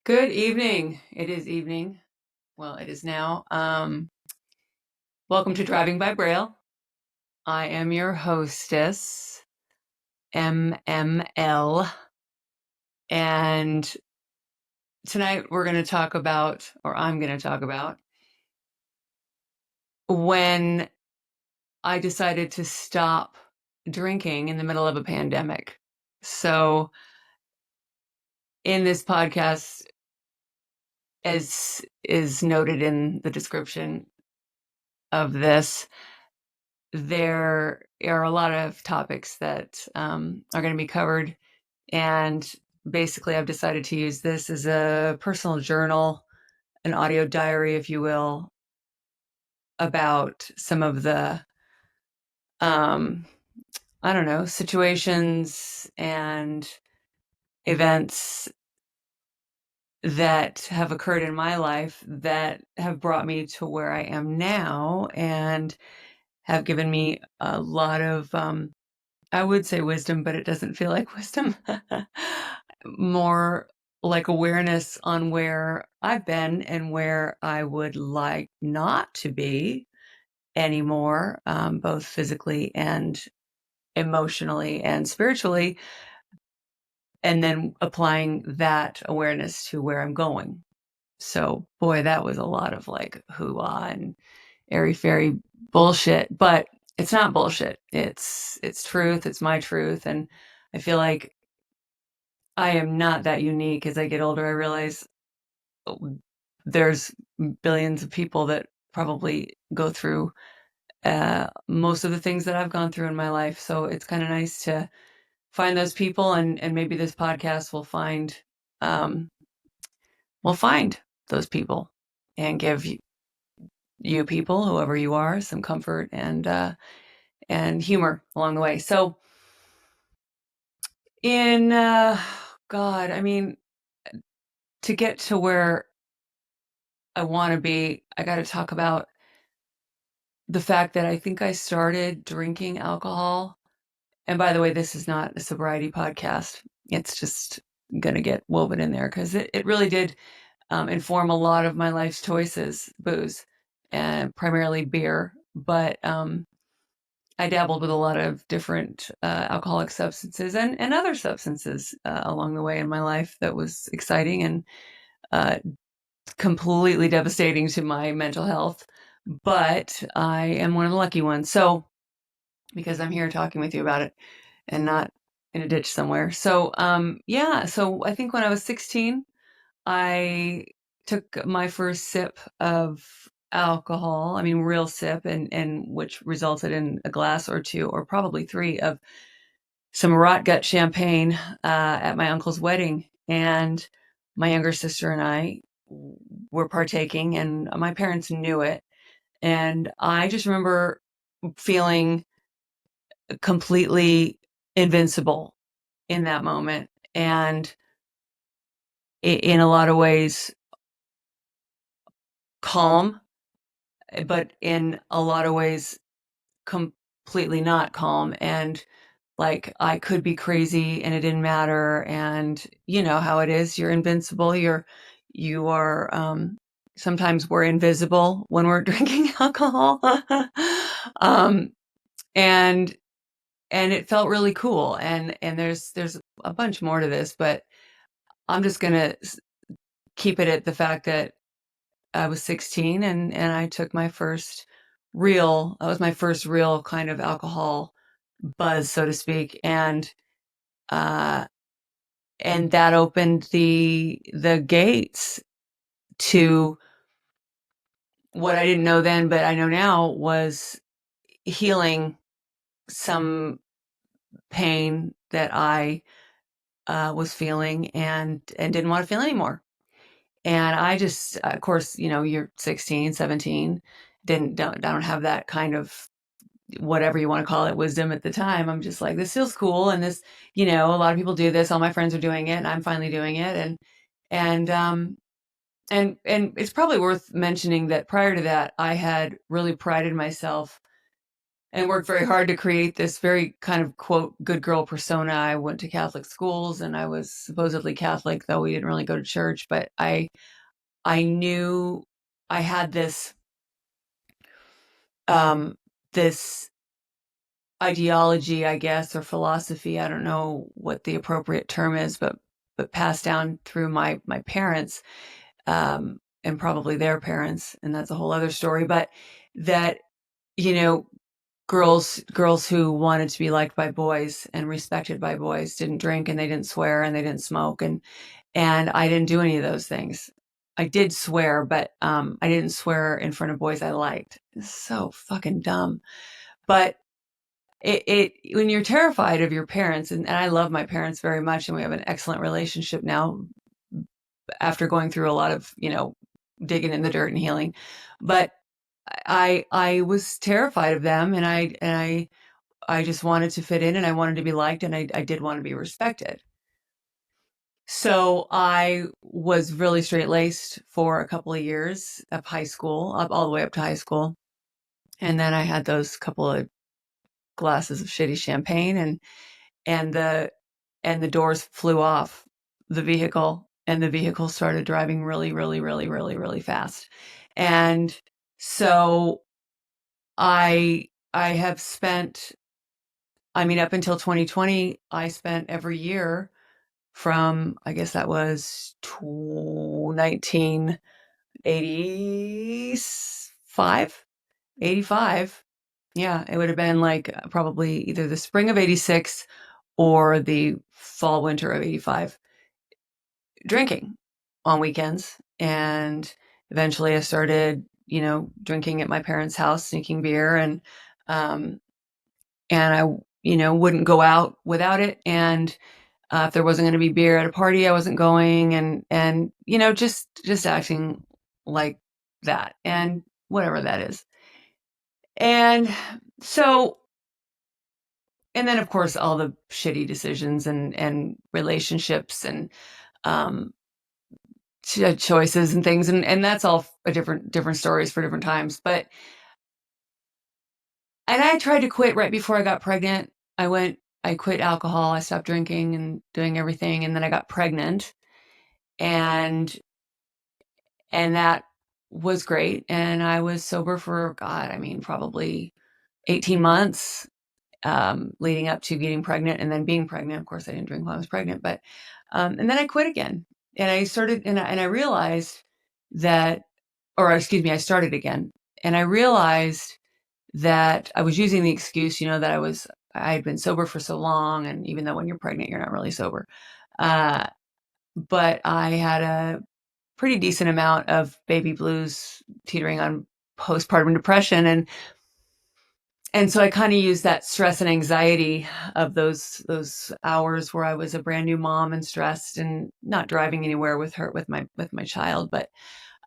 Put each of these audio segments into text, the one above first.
Good evening. It is evening. Well, it is now. Welcome to Driving by Braille. I am your hostess, MML. And tonight we're going to talk about, or I'm going to talk about, when I decided to stop drinking in the middle of a pandemic. So, in this podcast, as is noted in the description of this, there are a lot of topics that are going to be covered. And basically, I've decided to use this as a personal journal, an audio diary, if you will, about some of the, I don't know, situations and events that have occurred in my life that have brought me to where I am now and have given me a lot of I would say wisdom, but it doesn't feel like wisdom. More like awareness on where I've been and where I would like not to be anymore, both physically and emotionally and spiritually, and then applying that awareness to where I'm going. So, boy, that was a lot of like hoo-ah and airy-fairy bullshit, but it's not bullshit. It's truth. It's my truth. And I feel like I am not that unique. As I get older, I realize there's billions of people that probably go through most of the things that I've gone through in my life. So it's kind of nice to find those people, and maybe this podcast um, will find those people and give you people, whoever you are, some comfort and humor along the way. So in God, I mean, to get to where I want to be, I got to talk about the fact that I think I started drinking alcohol. And by the way, this is not a sobriety podcast. It's just going to get woven in there because it really did inform a lot of my life's choices, booze, and primarily beer. But I dabbled with a lot of different alcoholic substances and other substances along the way in my life that was exciting and uh, completely devastating to my mental health. But I am one of the lucky ones. So, because I'm here talking with you about it and not in a ditch somewhere. So, yeah. So I think when I was 16, I took my first sip of alcohol. I mean, real sip, and which resulted in a glass or two, or probably three, of some rot gut champagne at my uncle's wedding. And my younger sister and I were partaking, and my parents knew it. And I just remember feeling completely invincible in that moment. And in a lot of ways, calm, but in a lot of ways, completely not calm. And like I could be crazy and it didn't matter. And you know how it is. You're invincible. You are, sometimes we're invisible when we're drinking alcohol. um, and, and it felt really cool. And there's a bunch more to this, but I'm just going to keep it at the fact that I was 16 and I took my first that was my first real kind of alcohol buzz, so to speak. Uh, and that opened the gates to what I didn't know then, but I know now, was healing some pain that I was feeling and didn't want to feel anymore. And I just, of course, you're 16, 17, don't have that kind of, whatever you want to call it, wisdom at the time. I'm just like, this feels cool. And this, a lot of people do this. All my friends are doing it and I'm finally doing it. And, and it's probably worth mentioning that prior to that, I had really prided myself and worked very hard to create this very kind of quote good girl persona. I went to Catholic schools and I was supposedly Catholic, though we didn't really go to church, but I knew I had this ideology, I guess, or philosophy. I don't know what the appropriate term is, but passed down through my parents, and probably their parents, and that's a whole other story. But that, you know, girls who wanted to be liked by boys and respected by boys didn't drink and they didn't swear and they didn't smoke, and I didn't do any of those things. I did swear, but I didn't swear in front of boys I liked. It's so fucking dumb. But it when you're terrified of your parents, and I love my parents very much, and we have an excellent relationship now after going through a lot of, digging in the dirt and healing. But I was terrified of them, and I just wanted to fit in, and I wanted to be liked, and I did want to be respected. So I was really straight laced for a couple of years of high school, up all the way up to high school. And then I had those couple of glasses of shitty champagne, and the doors flew off the vehicle, and the vehicle started driving really, really, really, really, really fast. And so I have spent, I mean, up until 2020, I spent every year from, I guess that was 1985, 85. Yeah, it would have been like probably either the spring of 86 or the fall winter of 85, drinking on weekends. And eventually I started, drinking at my parents' house, sneaking beer, um, and I, wouldn't go out without it. And if there wasn't going to be beer at a party, I wasn't going, and just acting like that, and whatever that is. And so, and then of course all the shitty decisions and relationships and um, choices and things, and that's all a different stories for different times. But and I tried to quit right before I got pregnant. I quit alcohol. I stopped drinking and doing everything, and then I got pregnant, and that was great. And I was sober for, God, I mean, probably 18 months, leading up to getting pregnant and then being pregnant. Of course, I didn't drink while I was pregnant, but and then I quit again, and I started, and I realized that, or excuse me, I started again, and I realized that I was using the excuse, that I had been sober for so long, and even though when you're pregnant, you're not really sober. But I had a pretty decent amount of baby blues, teetering on postpartum depression, and so I kind of used that stress and anxiety of those hours where I was a brand new mom and stressed and not driving anywhere with my child, but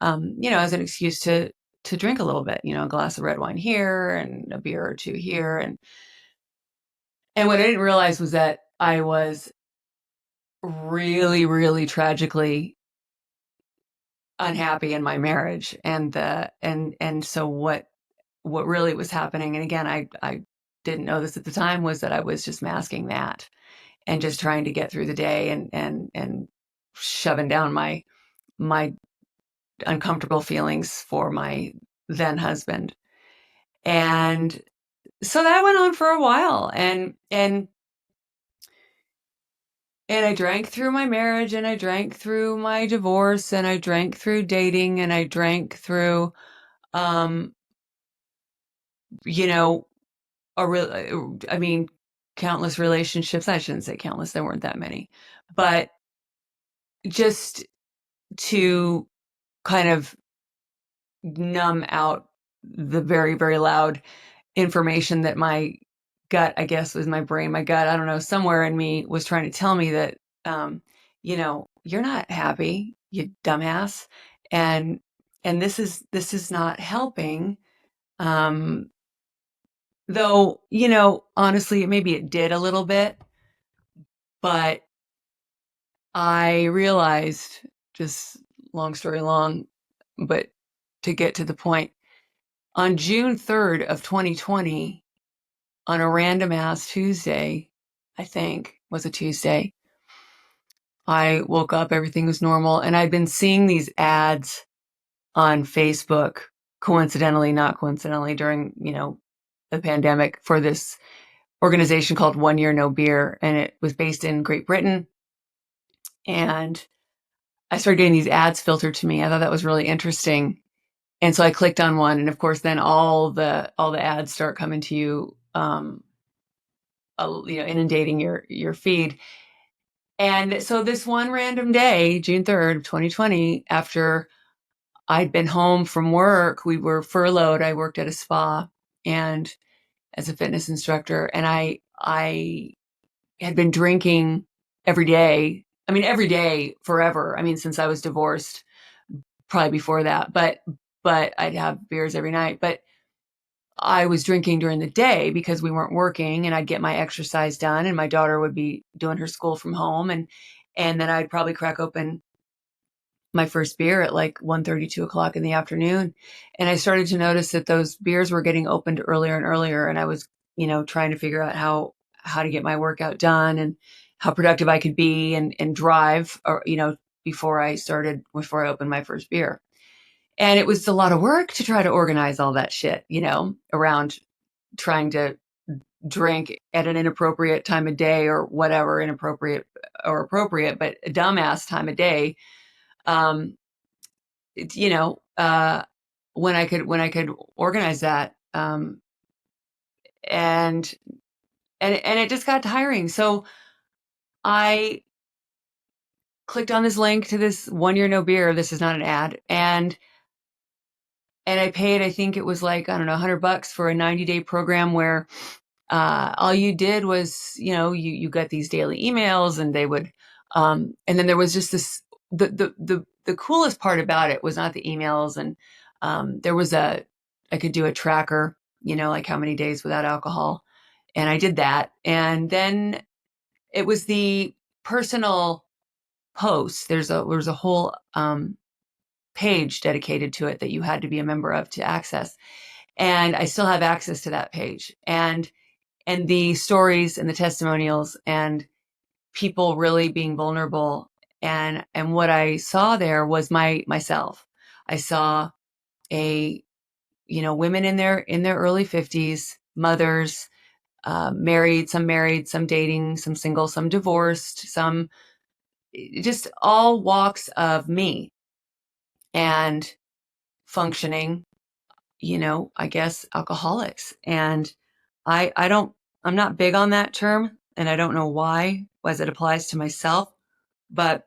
as an excuse to drink a little bit, a glass of red wine here and a beer or two here, and what I didn't realize was that I was really, really tragically unhappy in my marriage, and so what really was happening, and again, I didn't know this at the time, was that I was just masking that and just trying to get through the day, and shoving down my uncomfortable feelings for my then husband. And so that went on for a while, and I drank through my marriage, and I drank through my divorce, and I drank through dating, and I drank through um you know I mean, countless relationships. I shouldn't say countless, there weren't that many. But just to kind of numb out the very, very loud information that my gut, I guess was my brain, my gut, I don't know, somewhere in me was trying to tell me that, you're not happy, you dumbass. And this is not helping. Um, though, honestly, maybe it did a little bit, but I realized, just long story long, but to get to the point, on June 3rd of 2020, on a random ass Tuesday, I think was a Tuesday, I woke up, everything was normal. And I'd been seeing these ads on Facebook, coincidentally, not coincidentally, during, the pandemic for this organization called 1 Year No Beer. And it was based in Great Britain. And I started getting these ads filtered to me. I thought that was really interesting. And so I clicked on one. And of course, then all the ads start coming to you, inundating your feed. And so this one random day, June 3rd, 2020, after I'd been home from work, we were furloughed. I worked at a spa and as a fitness instructor, and I had been drinking every day. I mean, every day forever. I mean, since I was divorced, probably before that, but I'd have beers every night. But I was drinking during the day because we weren't working, and I'd get my exercise done, and my daughter would be doing her school from home, and then I'd probably crack open my first beer at like 1:30, 2:00 in the afternoon. And I started to notice that those beers were getting opened earlier and earlier. And I was, trying to figure out how to get my workout done and how productive I could be and drive, or, before I opened my first beer. And it was a lot of work to try to organize all that shit, around trying to drink at an inappropriate time of day or whatever, inappropriate or appropriate, but a dumbass time of day. Um, you know, when I could organize that, and it just got tiring. So I clicked on this link to this 1 Year No Beer. This is not an ad, and I paid. I think it was like, I don't know, $100 for a 90-day program where all you did was, you got these daily emails, and they would, and then there was just this. The coolest part about it was not the emails, and there was I could do a tracker, like how many days without alcohol, and I did that, and then it was the personal posts. There's a whole page dedicated to it that you had to be a member of to access, and I still have access to that page, and the stories and the testimonials and people really being vulnerable. And what I saw there was myself. I saw women in their early 50s, mothers, married, some dating, some single, some divorced, some just all walks of me, and functioning, I guess alcoholics. And I'm not big on that term, and I don't know why, as it applies to myself, but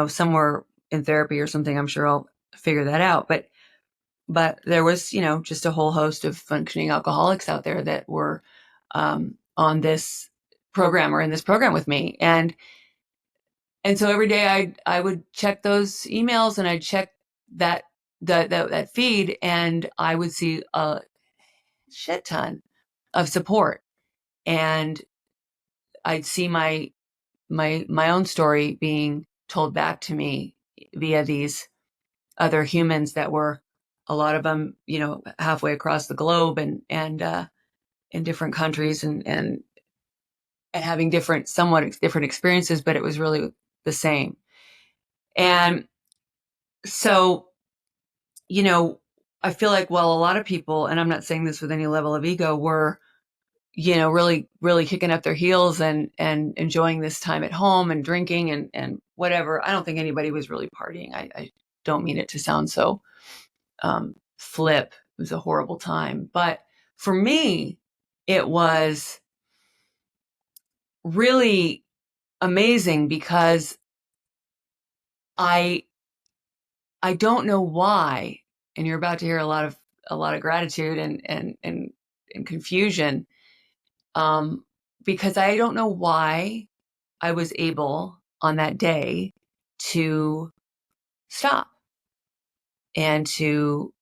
somewhere in therapy or something, I'm sure I'll figure that out. But there was, just a whole host of functioning alcoholics out there that were on this program or in this program with me. And so every day I would check those emails, and I'd check that feed, and I would see a shit ton of support. And I'd see my own story being told back to me via these other humans that were, a lot of them, halfway across the globe, and in different countries, and having somewhat different experiences, but it was really the same. And so, I feel like, well, a lot of people, and I'm not saying this with any level of ego, were, really, really kicking up their heels and enjoying this time at home and drinking and whatever. I don't think anybody was really partying. I don't mean it to sound so flip. It was a horrible time. But for me, it was really amazing because I don't know why, and you're about to hear a lot of gratitude and confusion, because I don't know why I was able on that day to stop and to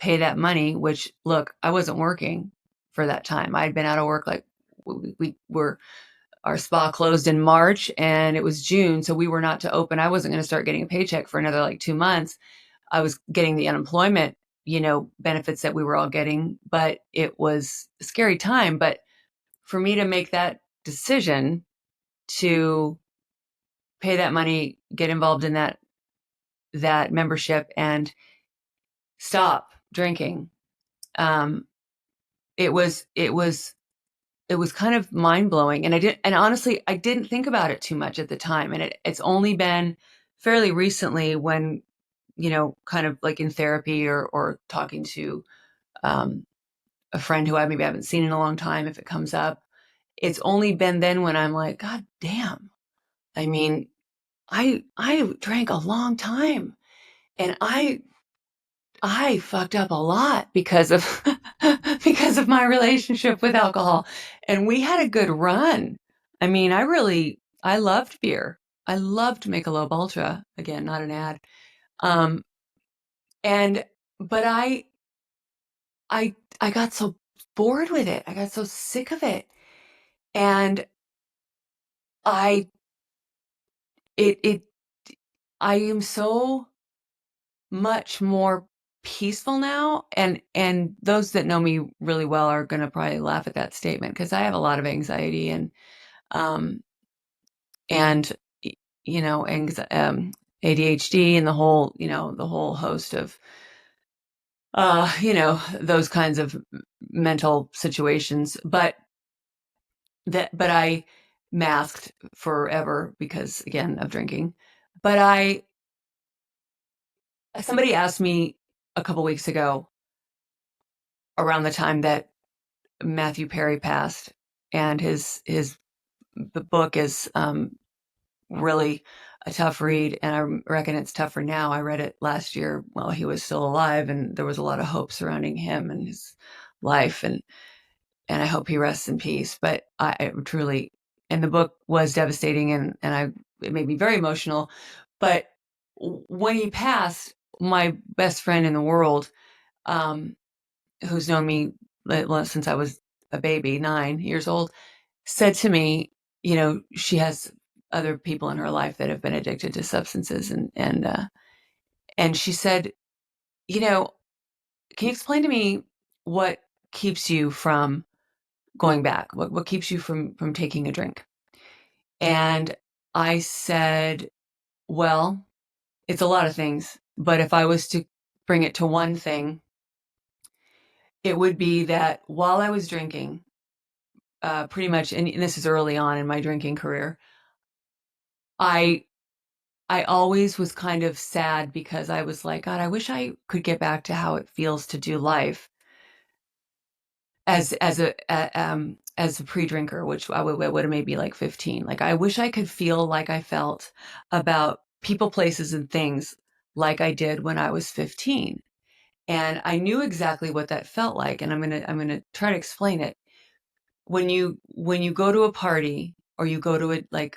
pay that money, which, look, I wasn't working for that time. I'd been out of work, like our spa closed in March and it was June, so we were not to open. I wasn't going to start getting a paycheck for another like 2 months. I was getting the unemployment benefits that we were all getting, but it was a scary time. But for me to make that decision to pay that money, get involved in that membership, and stop drinking, it was kind of mind blowing. And honestly, I didn't think about it too much at the time. And it's only been fairly recently when, kind of like in therapy or talking to a friend who I maybe haven't seen in a long time, if it comes up, it's only been then when I'm like, God damn. I mean, I drank a long time, and I fucked up a lot because of because of my relationship with alcohol. And we had a good run. I mean, I loved beer. I loved Michelob Ultra. Again, not an ad. Um, and but I got so bored with it. I got so sick of it. And I it I am so much more peaceful now. And those that know me really well are going to probably laugh at that statement, because I have a lot of anxiety um and ADHD, and the whole host of those kinds of mental situations. But I masked forever because, again, of drinking. But somebody asked me a couple weeks ago, around the time that Matthew Perry passed, and his book is really a tough read, and I reckon it's tougher now. I read it last year while he was still alive, and there was a lot of hope surrounding him and his life, and I hope he rests in peace. But I truly, and the book was devastating, and it made me very emotional. But when he passed, my best friend in the world, who's known me since I was a baby, 9 years old, said to me, she has other people in her life that have been addicted to substances, and she said, can you explain to me what keeps you from going back? What keeps you from taking a drink? And I said, well, it's a lot of things, but if I was to bring it to one thing, it would be that while I was drinking, pretty much, and this is early on in my drinking career, I always was kind of sad, because I was like, God, I wish I could get back to how it feels to do life as a pre-drinker, which I would have maybe like 15. Like, I wish I could feel like I felt about people, places, and things like I did when I was 15. And I knew exactly what that felt like. And I'm gonna try to explain it. When you go to a party, or you go to it, like,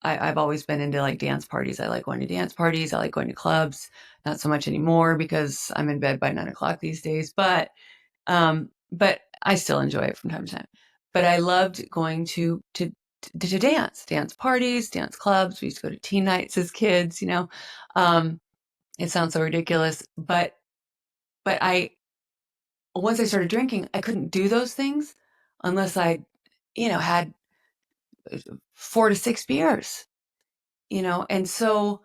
I've always been into like dance parties. I like going to dance parties. I like going to clubs. Not so much anymore because I'm in bed by 9 o'clock these days. But I still enjoy it from time to time. But I loved going to dance parties, dance clubs. We used to go to teen nights as kids. It sounds so ridiculous, but I once I started drinking, I couldn't do those things unless I, had 4 to 6 beers. And so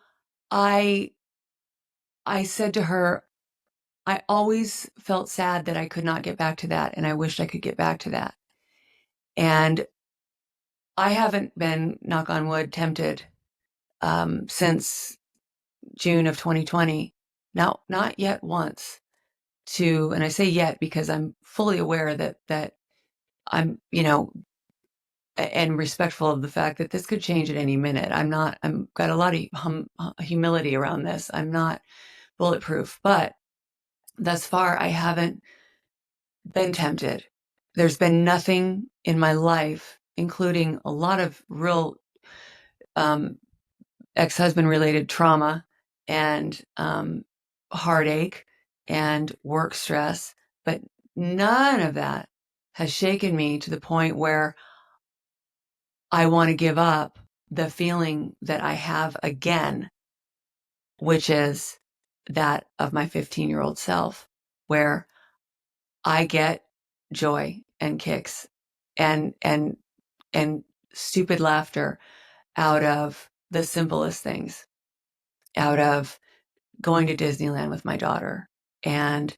I said to her, I always felt sad that I could not get back to that, and I wished I could get back to that. And I haven't been, knock on wood, tempted since June of 2020. Now, not yet once, and I say yet because I'm fully aware that I'm, and respectful of the fact that this could change at any minute. I'm got a lot of humility around this. I'm not bulletproof, but thus far I haven't been tempted. There's been nothing in my life, including a lot of real ex-husband related trauma, and heartache, and work stress, but none of that has shaken me to the point where I want to give up the feeling that I have again, which is that of my 15-year-old self. where I get joy and kicks and stupid laughter out of the simplest things, out of going to Disneyland with my daughter and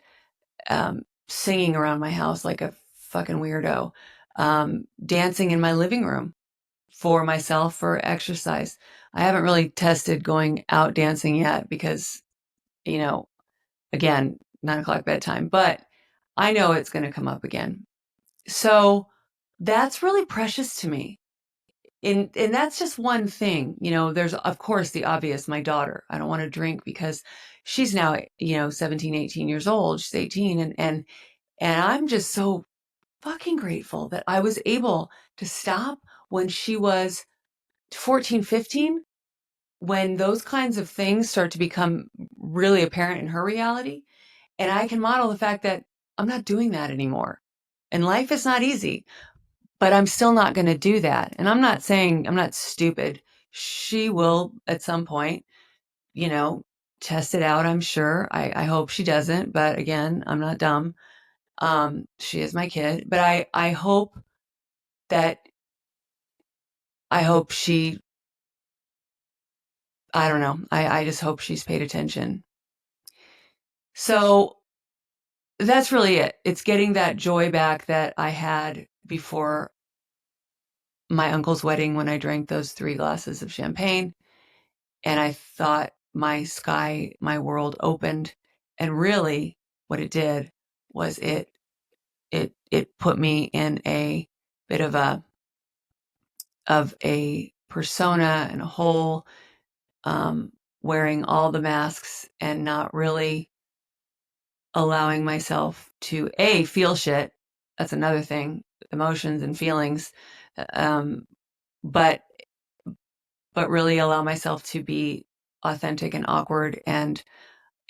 singing around my house like a fucking weirdo, dancing in my living room for myself for exercise. I haven't really tested going out dancing yet because, again, 9 o'clock bedtime, but I know it's going to come up again. So that's really precious to me. And that's just one thing. There's of course the obvious, my daughter. I don't want to drink because she's now, 17, 18 years old. She's 18 and I'm just so fucking grateful that I was able to stop when she was 14, 15, when those kinds of things start to become really apparent in her reality. And I can model the fact that I'm not doing that anymore. And life is not easy, but I'm still not going to do that. And I'm not saying I'm not stupid. She will at some point, test it out, I'm sure. I hope she doesn't. But again, I'm not dumb. She is my kid. But I hope that, she, I don't know. I just hope she's paid attention. So that's really it. It's getting that joy back that I had before my uncle's wedding when I drank those 3 glasses of champagne. And I thought my sky, my world opened. And really what it did was it put me in a bit of a persona and a hole, wearing all the masks and not really allowing myself to feel shit. That's another thing, emotions and feelings. But really allow myself to be authentic and awkward and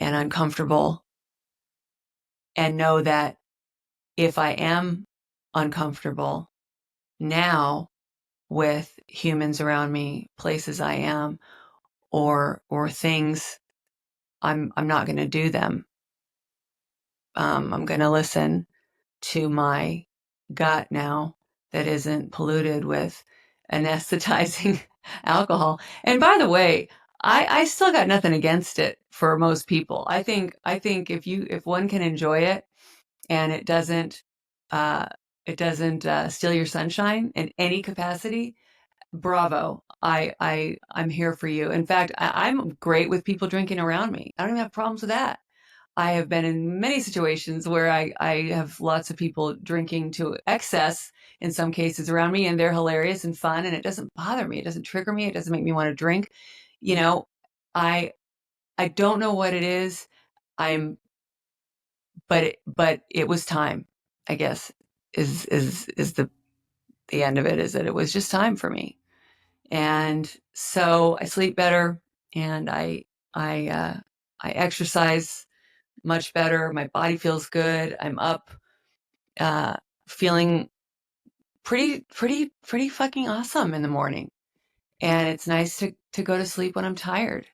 uncomfortable, and know that if I am uncomfortable now with humans around me, places I am, or things, I'm not going to do them. I'm going to listen to my gut now that isn't polluted with anesthetizing alcohol. And by the way, I still got nothing against it for most people. I think if one can enjoy it and it doesn't steal your sunshine in any capacity, bravo. I'm here for you. In fact, I'm great with people drinking around me. I don't even have problems with that. I have been in many situations where I have lots of people drinking to excess in some cases around me, and they're hilarious and fun, and it doesn't bother me. It doesn't trigger me. It doesn't make me want to drink. I don't know what it is. But it was time, I guess, is the end of it, is that it was just time for me. And so I sleep better, and I exercise much better. My body feels good. I'm up, feeling pretty fucking awesome in the morning. And it's nice to go to sleep when I'm tired.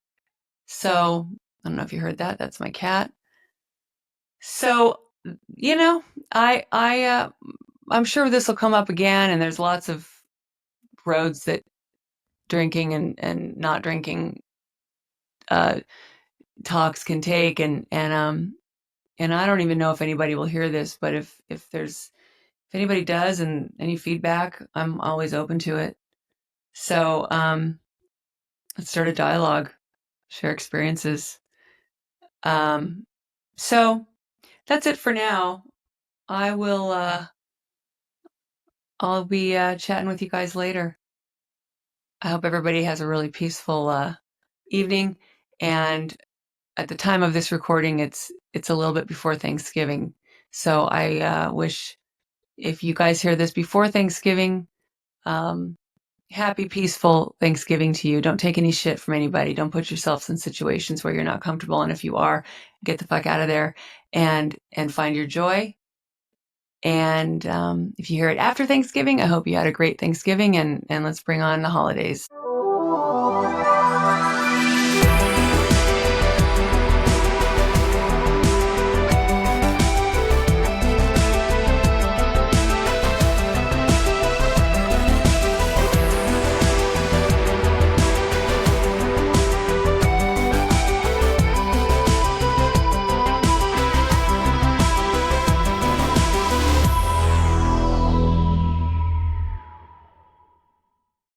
So I don't know if you heard that. That's my cat. So, I'm sure this will come up again, and there's lots of roads that drinking and not drinking, talks can take. And I don't even know if anybody will hear this, but if anybody does and any feedback, I'm always open to it. So, let's start a dialogue, share experiences. So that's it for now. I'll be chatting with you guys later. I hope everybody has a really peaceful evening. And at the time of this recording, it's a little bit before Thanksgiving. So I wish, if you guys hear this before Thanksgiving, happy, peaceful Thanksgiving to you. Don't take any shit from anybody. Don't put yourselves in situations where you're not comfortable. And if you are, get the fuck out of there and find your joy. And if you hear it after Thanksgiving, I hope you had a great Thanksgiving, and let's bring on the holidays.